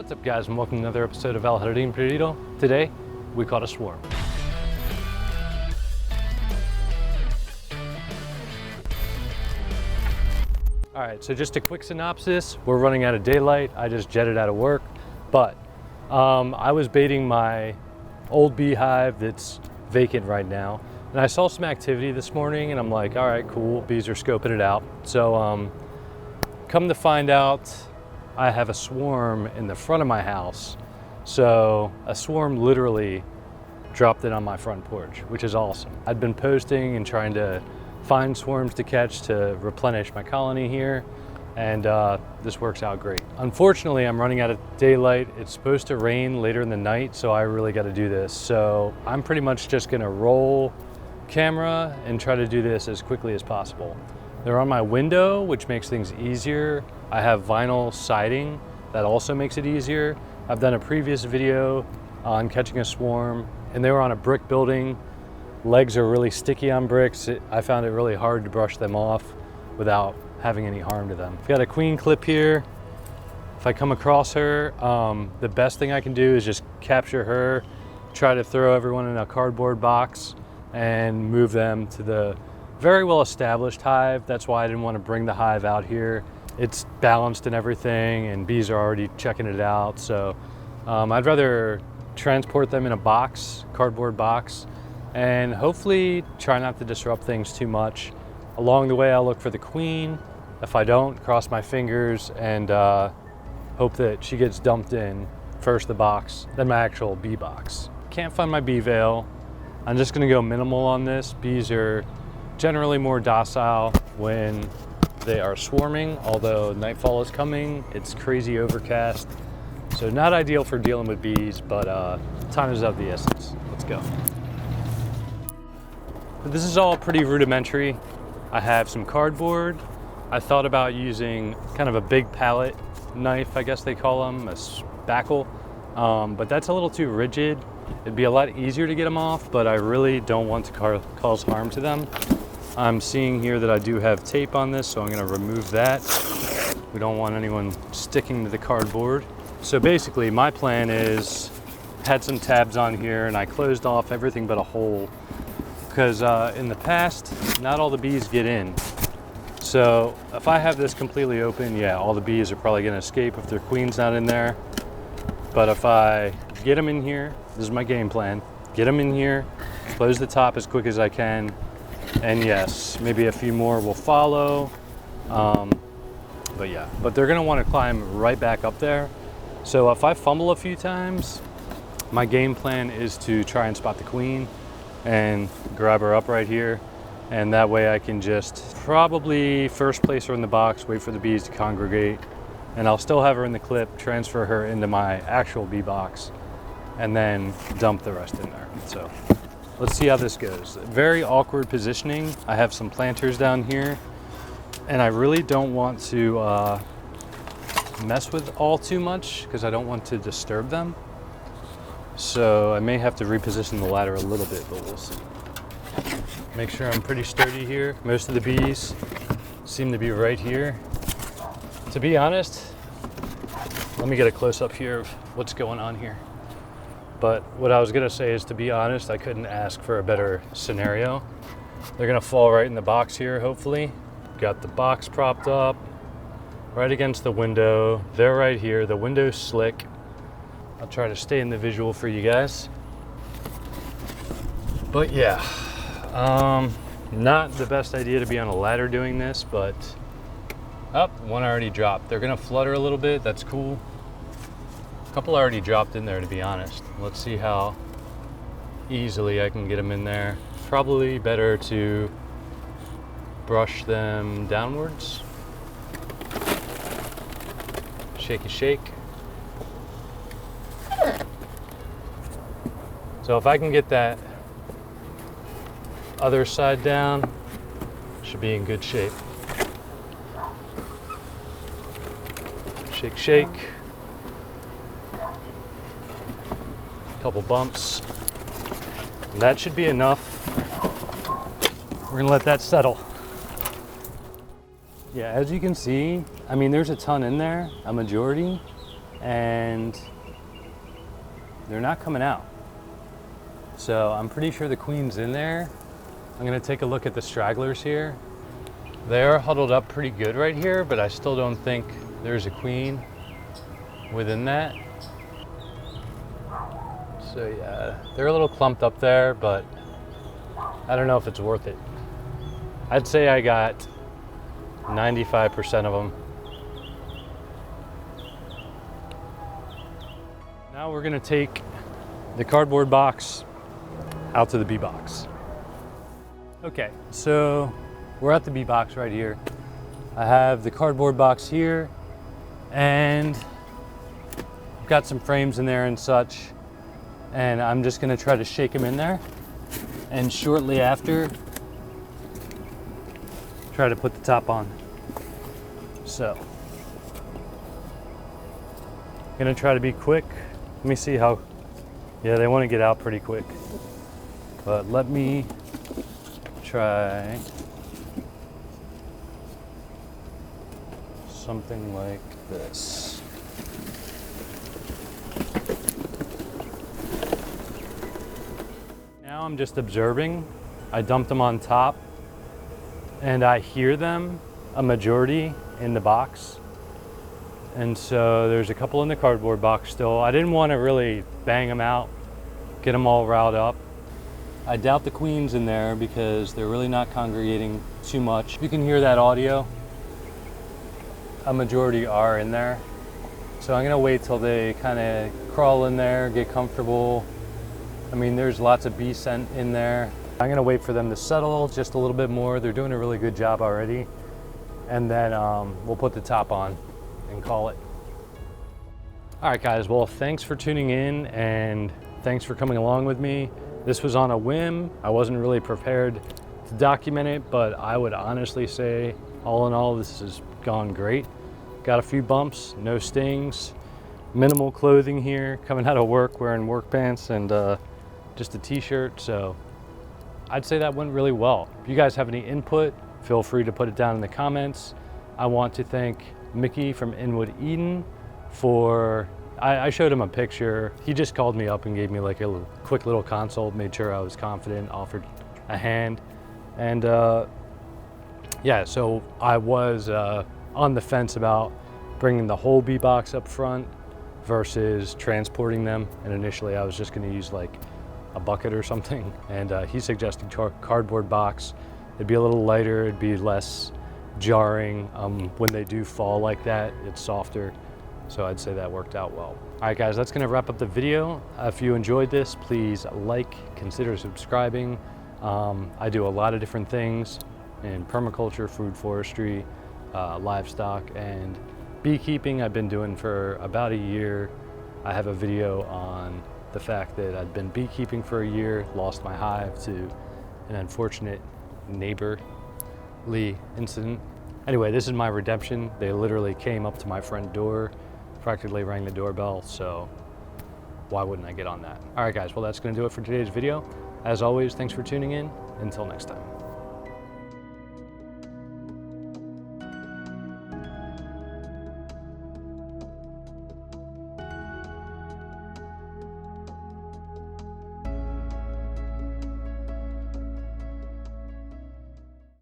What's up, guys, and welcome to another episode of Relocating Perdido. Today, we caught a swarm. All right, so just a quick synopsis. We're running out of daylight. I just jetted out of work, but I was baiting my old beehive that's vacant right now. And I saw some activity this morning and I'm like, all right, cool, bees are scoping it out. So come to find out, I have a swarm in the front of my house. So a swarm literally dropped it on my front porch, which is awesome. I'd been posting and trying to find swarms to catch to replenish my colony here, and this works out great. Unfortunately, I'm running out of daylight. It's supposed to rain later in the night, so I really got to do this. So I'm pretty much just gonna roll camera and try to do this as quickly as possible. They're on my window, which makes things easier. I have vinyl siding that also makes it easier. I've done a previous video on catching a swarm and they were on a brick building. Legs are really sticky on bricks. I found it really hard to brush them off without having any harm to them. I've got a queen clip here. If I come across her, the best thing I can do is just capture her, try to throw everyone in a cardboard box and move them to the very well established hive. That's why I didn't want to bring the hive out here. It's balanced and everything, and bees are already checking it out. So I'd rather transport them in a box, cardboard box, and hopefully try not to disrupt things too much. Along the way, I'll look for the queen. If I don't, cross my fingers and hope that she gets dumped in first the box, then my actual bee box. Can't find my bee veil. I'm just gonna go minimal on this. Bees are generally more docile when they are swarming, although nightfall is coming. It's crazy overcast. So not ideal for dealing with bees, but time is of the essence. Let's go. This is all pretty rudimentary. I have some cardboard. I thought about using kind of a big palette knife, I guess they call them, a spackle, but that's a little too rigid. It'd be a lot easier to get them off, but I really don't want to cause harm to them. I'm seeing here that I do have tape on this, so I'm gonna remove that. We don't want anyone sticking to the cardboard. So basically my plan is, had some tabs on here and I closed off everything but a hole, because in the past, not all the bees get in. So if I have this completely open, yeah, all the bees are probably gonna escape if their queen's not in there. But if I get them in here, this is my game plan, get them in here, close the top as quick as I can, and yes, maybe a few more will follow. But yeah, but they're gonna wanna climb right back up there. So if I fumble a few times, my game plan is to try and spot the queen and grab her up right here. And that way I can just probably first place her in the box, wait for the bees to congregate, and I'll still have her in the clip, transfer her into my actual bee box, and then dump the rest in there. So let's see how this goes. Very awkward positioning. I have some planters down here, and I really don't want to mess with all too much because I don't want to disturb them. So I may have to reposition the ladder a little bit, but we'll see. Make sure I'm pretty sturdy here. Most of the bees seem to be right here. To be honest, let me get a close up here of what's going on here. But what I was gonna say is, to be honest, I couldn't ask for a better scenario. They're gonna fall right in the box here, hopefully. Got the box propped up right against the window. They're right here, the window's slick. I'll try to stay in the visual for you guys. But yeah, not the best idea to be on a ladder doing this, but one already dropped. They're gonna flutter a little bit, that's cool. A couple already dropped in there, to be honest. Let's see how easily I can get them in there. Probably better to brush them downwards. Shake, shake. So if I can get that other side down, should be in good shape. Shake, shake. Couple bumps. And that should be enough. We're gonna let that settle. Yeah, as you can see, I mean, there's a ton in there, a majority. and they're not coming out. So I'm pretty sure the queen's in there. I'm gonna take a look at the stragglers here. They are huddled up pretty good right here, but I still don't think there's a queen within that. So yeah, they're a little clumped up there, but I don't know if it's worth it. I'd say I got 95% of them. Now we're gonna take the cardboard box out to the bee box. Okay, so we're at the bee box right here. I have the cardboard box here, and I've got some frames in there and such, and I'm just gonna try to shake them in there, and shortly after, try to put the top on. So, gonna try to be quick. Let me see how, yeah, they wanna get out pretty quick. But let me try something like this. Now I'm just observing. I dumped them on top, and I hear them, a majority in the box. And so there's a couple in the cardboard box still. I didn't want to really bang them out, get them all riled up. I doubt the queen's in there because they're really not congregating too much. You can hear that audio. A majority are in there. So I'm gonna wait till they kind of crawl in there, get comfortable. I mean, there's lots of bee scent in there. I'm gonna wait for them to settle just a little bit more. They're doing a really good job already. And then we'll put the top on and call it. All right, guys, well, thanks for tuning in and thanks for coming along with me. This was on a whim. I wasn't really prepared to document it, but I would honestly say, all in all, this has gone great. Got a few bumps, no stings, minimal clothing here, coming out of work wearing work pants and just a t-shirt. So I'd say that went really well. If you guys have any input, feel free to put it down in the comments. I want to thank Mickey from Inwood Eden for, I showed him a picture. He just called me up and gave me like a quick little consult, made sure I was confident, offered a hand. And yeah, so I was on the fence about bringing the whole bee box up front versus transporting them. And initially I was just gonna use like a bucket or something. And he suggested cardboard box. It'd be a little lighter, it'd be less jarring. When they do fall like that, it's softer. So I'd say that worked out well. All right, guys, that's gonna wrap up the video. If you enjoyed this, please like, consider subscribing. I do a lot of different things in permaculture, food forestry, livestock, and beekeeping. I've been doing for about a year. I have a video on the fact that I'd been beekeeping for a year, lost my hive to an unfortunate neighborly incident. Anyway, this is my redemption. They literally came up to my front door, practically rang the doorbell, so why wouldn't I get on that? All right, guys, well, that's gonna do it for today's video. As always, thanks for tuning in. Until next time.